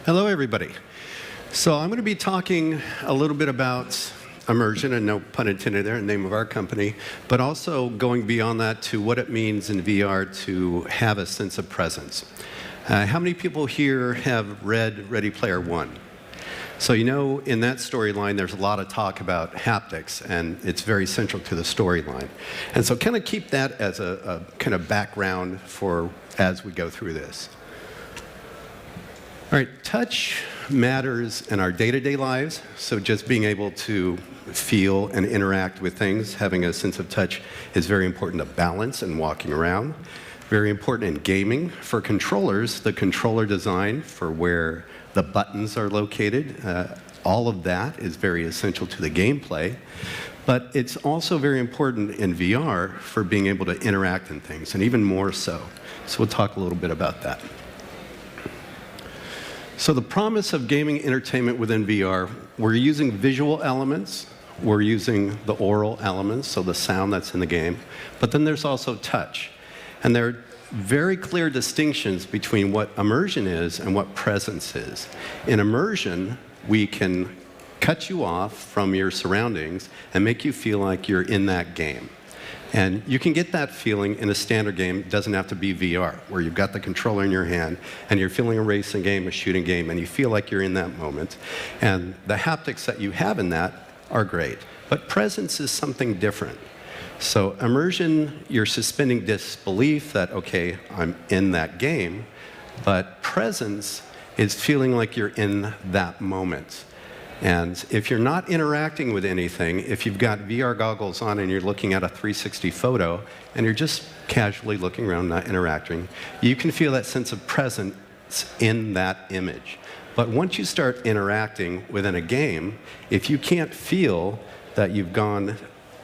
Hello, everybody. So I'm going to be talking a little bit about immersion, and no pun intended there, the name of our company, but also going beyond that to what it means in VR to have a sense of presence. How many people here have read Ready Player One? So you know, in that storyline, there's a lot of talk about haptics, and it's very central to the storyline. And so kind of keep that as a kind of background for as we go through this. All right, touch matters in our day-to-day lives, so just being able to feel and interact with things, having a sense of touch is very important to balance and walking around. Very important in gaming. For controllers, the controller design for where the buttons are located, all of that is very essential to the gameplay. But it's also very important in VR for being able to interact in things, and even more so. So we'll talk a little bit about that. So the promise of gaming entertainment within VR, we're using visual elements, we're using the oral elements, so the sound that's in the game, but then there's also touch. And there are very clear distinctions between what immersion is and what presence is. In immersion, we can cut you off from your surroundings and make you feel like you're in that game. And you can get that feeling in a standard game. It doesn't have to be VR, where you've got the controller in your hand and you're feeling a racing game, a shooting game, and you feel like you're in that moment. And the haptics that you have in that are great. But presence is something different. So immersion, you're suspending disbelief that, okay, I'm in that game. But presence is feeling like you're in that moment. And if you're not interacting with anything, if you've got VR goggles on and you're looking at a 360 photo and you're just casually looking around, not interacting, you can feel that sense of presence in that image. But once you start interacting within a game, if you can't feel that you've gone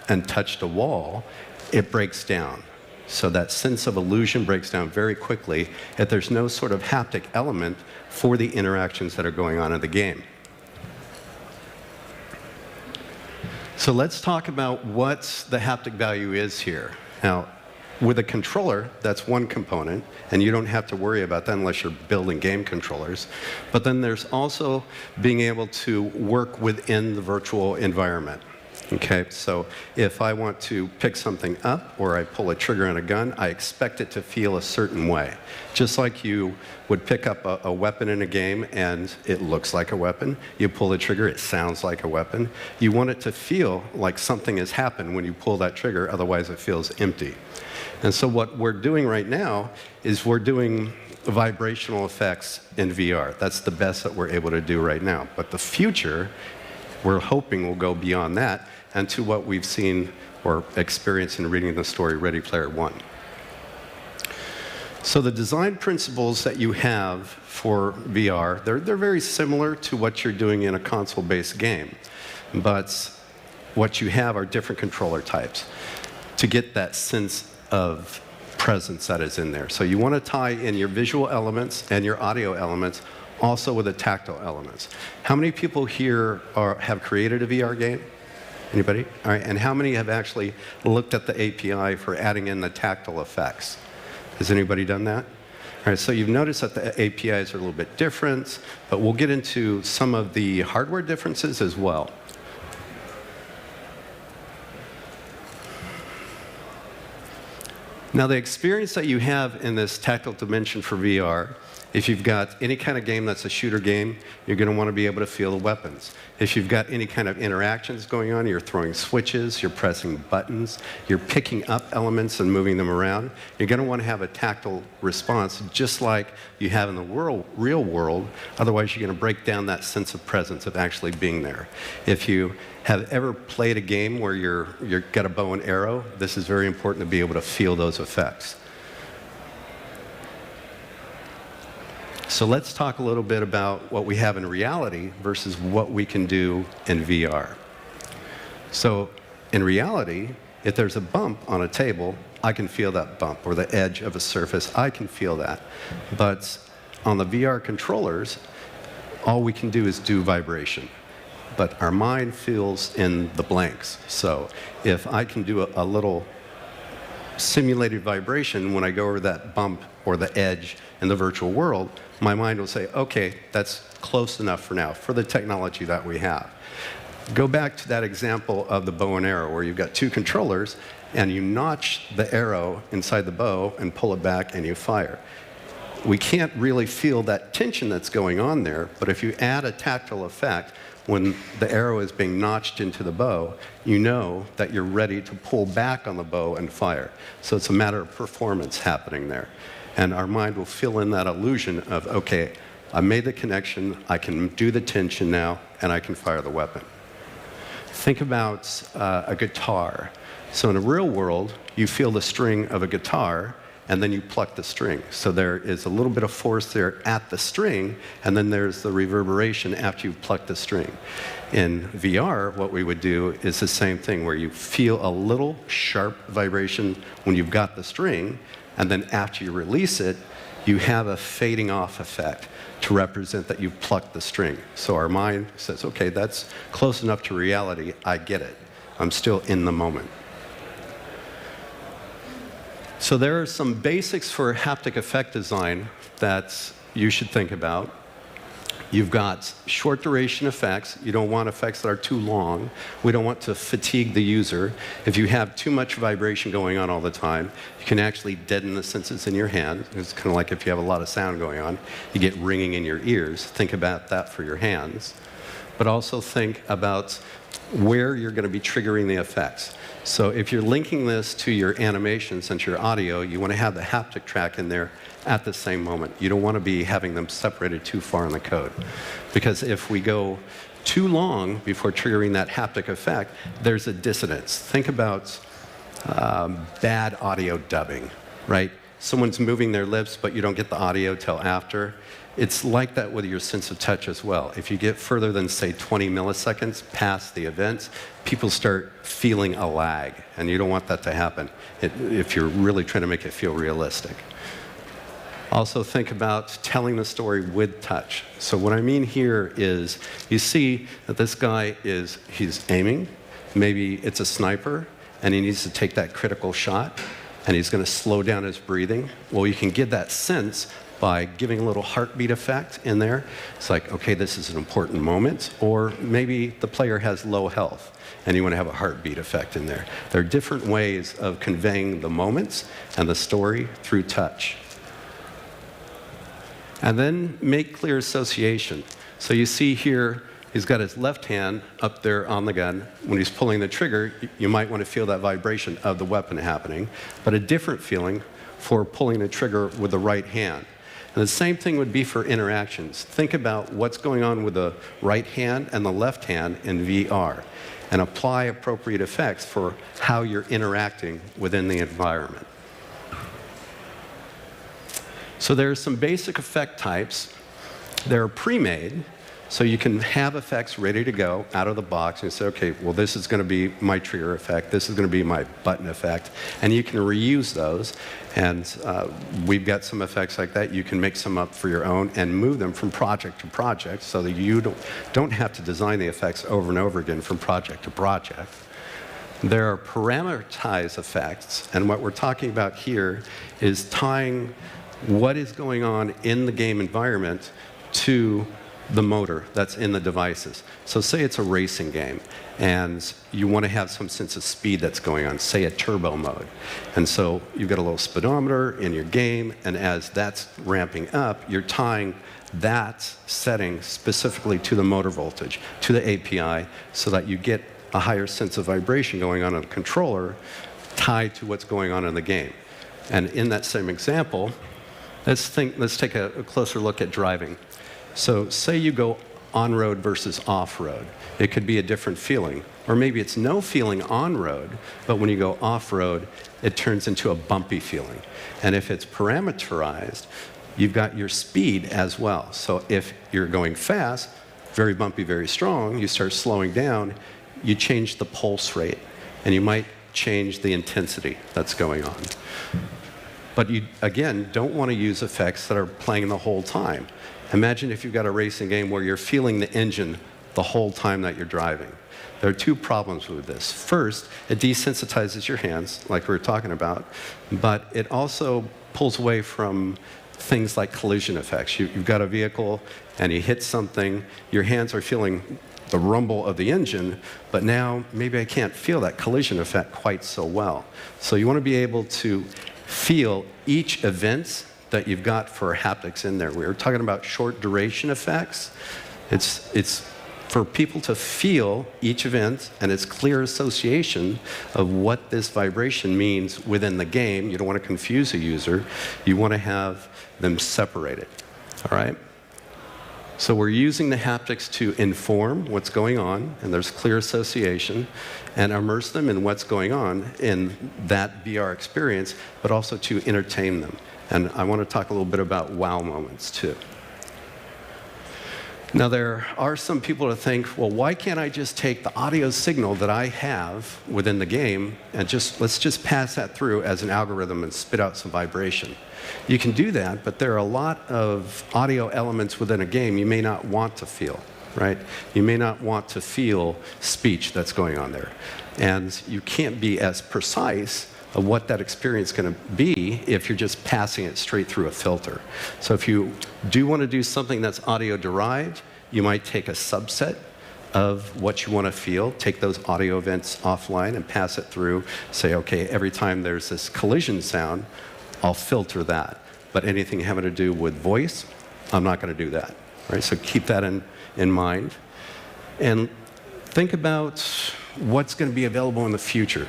and touched a wall, it breaks down. So that sense of illusion breaks down very quickly if there's no sort of haptic element for the interactions that are going on in the game. So let's talk about what the haptic value is here. Now, with a controller, that's one component, and you don't have to worry about that unless you're building game controllers. But then there's also being able to work within the virtual environment. Okay, so if I want to pick something up or I pull a trigger on a gun, I expect it to feel a certain way. Just like you would pick up a weapon in a game and it looks like a weapon. You pull the trigger, it sounds like a weapon. You want it to feel like something has happened when you pull that trigger, otherwise it feels empty. And so what we're doing right now is we're doing vibrational effects in VR. That's the best that we're able to do right now. But the future, we're hoping will go beyond that and to what we've seen or experienced in reading the story Ready Player One. So the design principles that you have for VR, they're very similar to what you're doing in a console-based game. But what you have are different controller types to get that sense of presence that is in there. So you want to tie in your visual elements and your audio elements also with the tactile elements. How many people here have created a VR game? Anybody? All right, and how many have actually looked at the API for adding in the tactile effects? Has anybody done that? All right, so you've noticed that the APIs are a little bit different, but we'll get into some of the hardware differences as well. Now, the experience that you have in this tactile dimension for VR, if you've got any kind of game that's a shooter game, you're going to want to be able to feel the weapons. If you've got any kind of interactions going on, you're throwing switches, you're pressing buttons, you're picking up elements and moving them around, you're going to want to have a tactile response just like you have in the real world. Otherwise, you're going to break down that sense of presence of actually being there. If you have ever played a game where you've got a bow and arrow, this is very important to be able to feel those effects. So let's talk a little bit about what we have in reality versus what we can do in VR. So in reality, if there's a bump on a table, I can feel that bump, or the edge of a surface, I can feel that. But on the VR controllers, all we can do is do vibration. But our mind fills in the blanks. So if I can do a little simulated vibration when I go over that bump or the edge in the virtual world, my mind will say, okay, that's close enough for now, for the technology that we have. Go back to that example of the bow and arrow, where you've got two controllers, and you notch the arrow inside the bow and pull it back and you fire. We can't really feel that tension that's going on there, but if you add a tactile effect, when the arrow is being notched into the bow, you know that you're ready to pull back on the bow and fire. So it's a matter of performance happening there. And our mind will fill in that illusion of, okay, I made the connection, I can do the tension now, and I can fire the weapon. Think about a guitar. So in a real world, you feel the string of a guitar, and then you pluck the string. So there is a little bit of force there at the string, and then there's the reverberation after you've plucked the string. In VR, what we would do is the same thing, where you feel a little sharp vibration when you've got the string, and then after you release it, you have a fading off effect to represent that you've plucked the string. So our mind says, okay, that's close enough to reality, I get it. I'm still in the moment. So there are some basics for haptic effect design that you should think about. You've got short duration effects. You don't want effects that are too long. We don't want to fatigue the user. If you have too much vibration going on all the time, you can actually deaden the senses in your hand. It's kind of like if you have a lot of sound going on, you get ringing in your ears. Think about that for your hands. But also think about where you're going to be triggering the effects. So if you're linking this to your animation, since your audio, you want to have the haptic track in there at the same moment. You don't want to be having them separated too far in the code. Because if we go too long before triggering that haptic effect, there's a dissonance. Think about bad audio dubbing, right? Someone's moving their lips, but you don't get the audio till after. It's like that with your sense of touch as well. If you get further than, say, 20 milliseconds past the event, people start feeling a lag, and you don't want that to happen if you're really trying to make it feel realistic. Also think about telling the story with touch. So what I mean here is, you see that this guy he's aiming, maybe it's a sniper, and he needs to take that critical shot, and he's going to slow down his breathing. Well, you can get that sense by giving a little heartbeat effect in there. It's like, okay, this is an important moment. Or maybe the player has low health, and you want to have a heartbeat effect in there. There are different ways of conveying the moments and the story through touch. And then make clear association. So you see here, he's got his left hand up there on the gun. When he's pulling the trigger, you might want to feel that vibration of the weapon happening, but a different feeling for pulling the trigger with the right hand. And the same thing would be for interactions. Think about what's going on with the right hand and the left hand in VR, and apply appropriate effects for how you're interacting within the environment. So there are some basic effect types. They're pre-made, so you can have effects ready to go out of the box and say, okay, well, this is going to be my trigger effect, this is going to be my button effect, and you can reuse those. And we've got some effects like that. You can make some up for your own and move them from project to project so that you don't have to design the effects over and over again from project to project. There are parameterized effects, and what we're talking about here is tying what is going on in the game environment to the motor that's in the devices. So say it's a racing game, and you want to have some sense of speed that's going on, say a turbo mode. And so you've got a little speedometer in your game, and as that's ramping up, you're tying that setting specifically to the motor voltage, to the API, so that you get a higher sense of vibration going on the controller tied to what's going on in the game. And in that same example, let's take a closer look at driving. So say you go on-road versus off-road. It could be a different feeling. Or maybe it's no feeling on-road, but when you go off-road, it turns into a bumpy feeling. And if it's parameterized, you've got your speed as well. So if you're going fast, very bumpy, very strong, you start slowing down, you change the pulse rate, and you might change the intensity that's going on. But you, again, don't want to use effects that are playing the whole time. Imagine if you've got a racing game where you're feeling the engine the whole time that you're driving. There are two problems with this. First, it desensitizes your hands, like we were talking about, but it also pulls away from things like collision effects. You've got a vehicle and you hit something, your hands are feeling the rumble of the engine, but now maybe I can't feel that collision effect quite so well. So you want to be able to feel each event that you've got for haptics in there. We were talking about short duration effects. It's for people to feel each event and its clear association of what this vibration means within the game. You don't want to confuse a user. You want to have them separated, all right? So we're using the haptics to inform what's going on, and there's clear association, and immerse them in what's going on in that VR experience, but also to entertain them. And I want to talk a little bit about wow moments, too. Now, there are some people that think, well, why can't I just take the audio signal that I have within the game and let's just pass that through as an algorithm and spit out some vibration? You can do that, but there are a lot of audio elements within a game you may not want to feel, right? You may not want to feel speech that's going on there. And you can't be as precise of what that experience is going to be if you're just passing it straight through a filter. So if you do want to do something that's audio derived, you might take a subset of what you want to feel, take those audio events offline and pass it through, say, okay, every time there's this collision sound, I'll filter that. But anything having to do with voice, I'm not going to do that. Right? So keep that in mind. And think about what's going to be available in the future.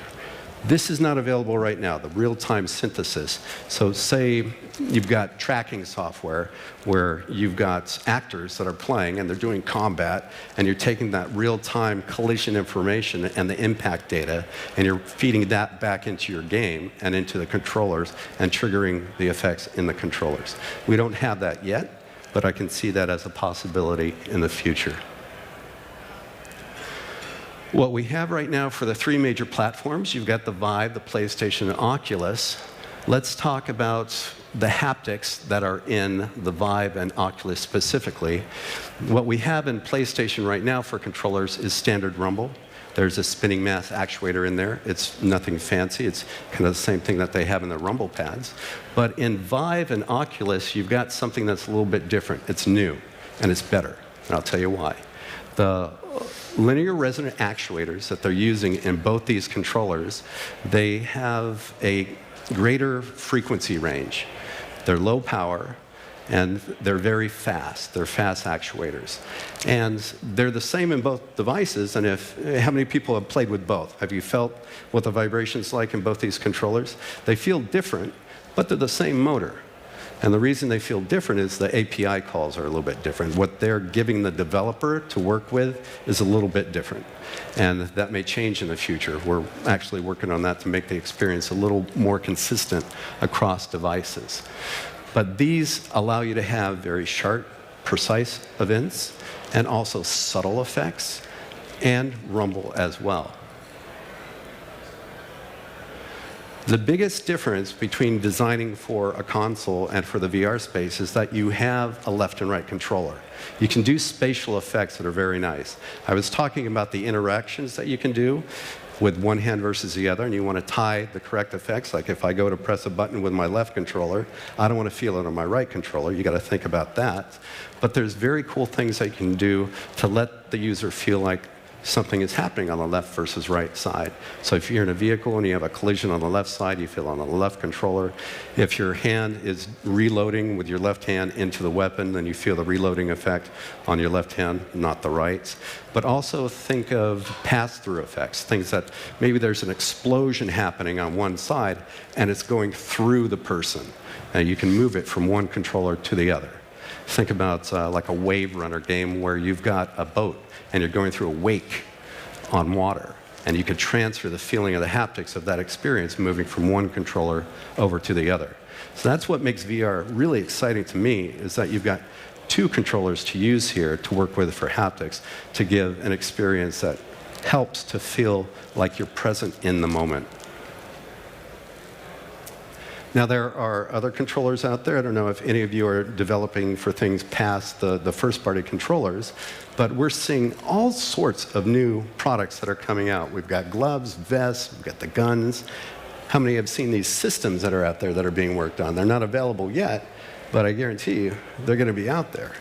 This is not available right now, the real-time synthesis. So say you've got tracking software where you've got actors that are playing and they're doing combat, and you're taking that real-time collision information and the impact data, and you're feeding that back into your game and into the controllers and triggering the effects in the controllers. We don't have that yet, but I can see that as a possibility in the future. What we have right now for the three major platforms, you've got the Vive, the PlayStation, and Oculus. Let's talk about the haptics that are in the Vive and Oculus specifically. What we have in PlayStation right now for controllers is standard rumble. There's a spinning mass actuator in there. It's nothing fancy. It's kind of the same thing that they have in the rumble pads. But in Vive and Oculus, you've got something that's a little bit different. It's new, and it's better, and I'll tell you why. The linear resonant actuators that they're using in both these controllers, they have a greater frequency range. They're low power, and they're very fast. They're fast actuators. And they're the same in both devices, and how many people have played with both? Have you felt what the vibration's like in both these controllers? They feel different, but they're the same motor. And the reason they feel different is the API calls are a little bit different. What they're giving the developer to work with is a little bit different. And that may change in the future. We're actually working on that to make the experience a little more consistent across devices. But these allow you to have very sharp, precise events, and also subtle effects, and rumble as well. The biggest difference between designing for a console and for the VR space is that you have a left and right controller. You can do spatial effects that are very nice. I was talking about the interactions that you can do with one hand versus the other, and you want to tie the correct effects. Like if I go to press a button with my left controller, I don't want to feel it on my right controller. You got to think about that. But there's very cool things that you can do to let the user feel like something is happening on the left versus right side. So if you're in a vehicle and you have a collision on the left side, you feel on the left controller. If your hand is reloading with your left hand into the weapon, then you feel the reloading effect on your left hand, not the right. But also think of pass-through effects, things that maybe there's an explosion happening on one side and it's going through the person. And you can move it from one controller to the other. Think about like a wave runner game where you've got a boat and you're going through a wake on water. And you could transfer the feeling of the haptics of that experience moving from one controller over to the other. So that's what makes VR really exciting to me, is that you've got two controllers to use here to work with for haptics to give an experience that helps to feel like you're present in the moment. Now, there are other controllers out there. I don't know if any of you are developing for things past the first-party controllers, but we're seeing all sorts of new products that are coming out. We've got gloves, vests, we've got the guns. How many have seen these systems that are out there that are being worked on? They're not available yet, but I guarantee you they're going to be out there.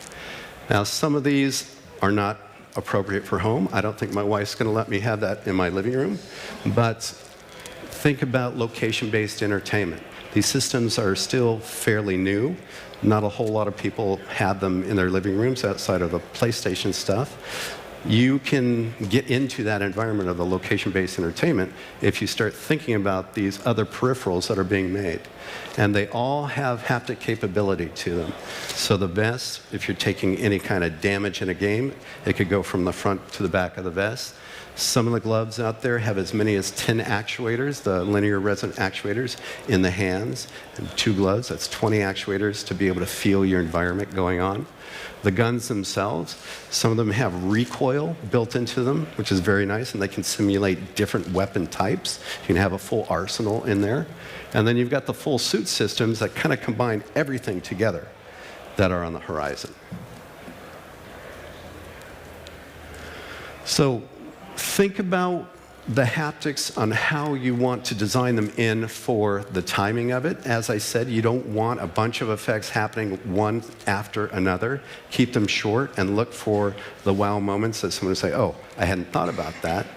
Now, some of these are not appropriate for home. I don't think my wife's going to let me have that in my living room, but think about location-based entertainment. These systems are still fairly new. Not a whole lot of people have them in their living rooms outside of the PlayStation stuff. You can get into that environment of the location-based entertainment if you start thinking about these other peripherals that are being made. And they all have haptic capability to them. So the vest, if you're taking any kind of damage in a game, it could go from the front to the back of the vest. Some of the gloves out there have as many as 10 actuators, the linear resonant actuators, in the hands. And 2 gloves, that's 20 actuators to be able to feel your environment going on. The guns themselves, some of them have recoil built into them, which is very nice, and they can simulate different weapon types. You can have a full arsenal in there. And then you've got the full suit systems that kind of combine everything together that are on the horizon. So think about the haptics on how you want to design them in for the timing of it. As I said, you don't want a bunch of effects happening one after another. Keep them short and look for the wow moments that someone will say, oh, I hadn't thought about that.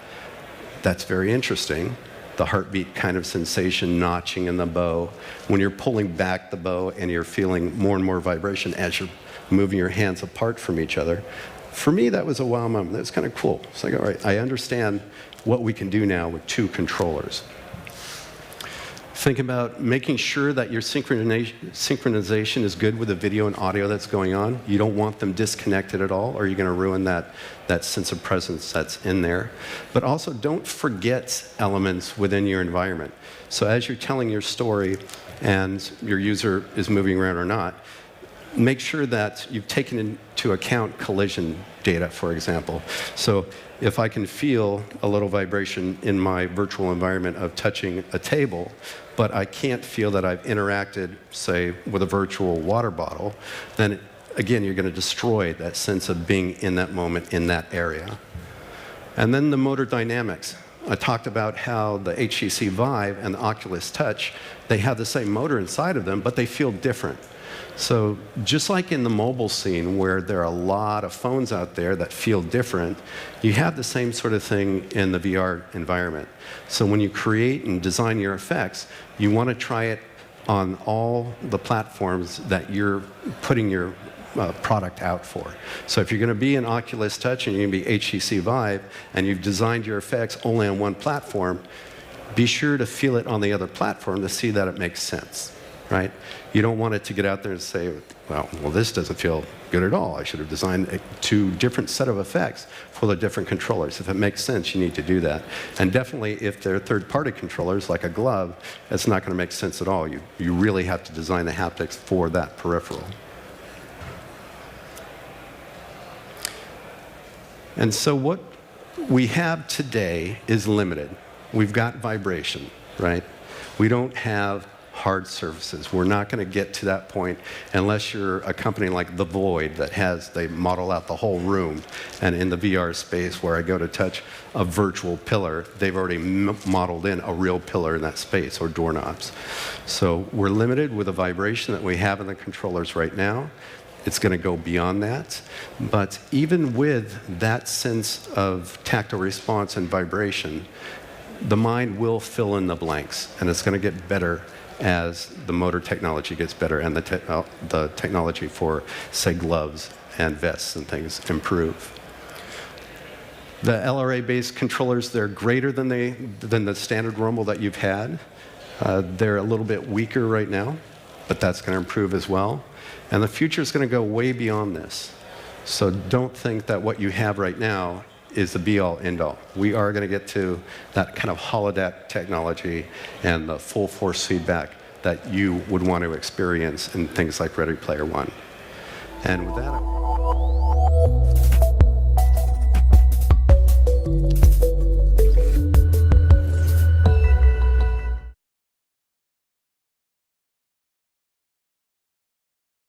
That's very interesting. The heartbeat kind of sensation, notching in the bow. When you're pulling back the bow and you're feeling more and more vibration as you're moving your hands apart from each other. For me, that was a wow moment. That's kind of cool. It's like, all right, I understand what we can do now with 2 controllers. Think about making sure that your synchronization is good with the video and audio that's going on. You don't want them disconnected at all, or you're going to ruin that sense of presence that's in there. But also, don't forget elements within your environment. So as you're telling your story and your user is moving around or not, make sure that you've taken into account collision data, for example. So if I can feel a little vibration in my virtual environment of touching a table, but I can't feel that I've interacted, say, with a virtual water bottle, then again, you're going to destroy that sense of being in that moment in that area. And then the motor dynamics. I talked about how the HTC Vive and the Oculus Touch, they have the same motor inside of them, but they feel different. So just like in the mobile scene where there are a lot of phones out there that feel different, you have the same sort of thing in the VR environment. So when you create and design your effects, you want to try it on all the platforms that you're putting your product out for. So if you're going to be an Oculus Touch and you're going to be HTC Vive and you've designed your effects only on one platform, be sure to feel it on the other platform to see that it makes sense. Right? You don't want it to get out there and say, well, this doesn't feel good at all. I should have designed 2 different set of effects for the different controllers. If it makes sense, you need to do that. And definitely, if they're third-party controllers, like a glove, it's not going to make sense at all. You really have to design the haptics for that peripheral. And so what we have today is limited. We've got vibration, right? We don't have hard surfaces. We're not going to get to that point unless you're a company like The Void that they model out the whole room. And in the VR space where I go to touch a virtual pillar, they've already modeled in a real pillar in that space, or doorknobs. So we're limited with the vibration that we have in the controllers right now. It's going to go beyond that. But even with that sense of tactile response and vibration, the mind will fill in the blanks, and it's going to get better as the motor technology gets better and the technology for, say, gloves and vests and things improve. The LRA-based controllers, they're greater than the standard Rumble that you've had. They're a little bit weaker right now, but that's going to improve as well. And the future is going to go way beyond this. So don't think that what you have right now is the be-all, end-all. We are going to get to that kind of holodeck technology and the full force feedback that you would want to experience in things like Ready Player One. And with that,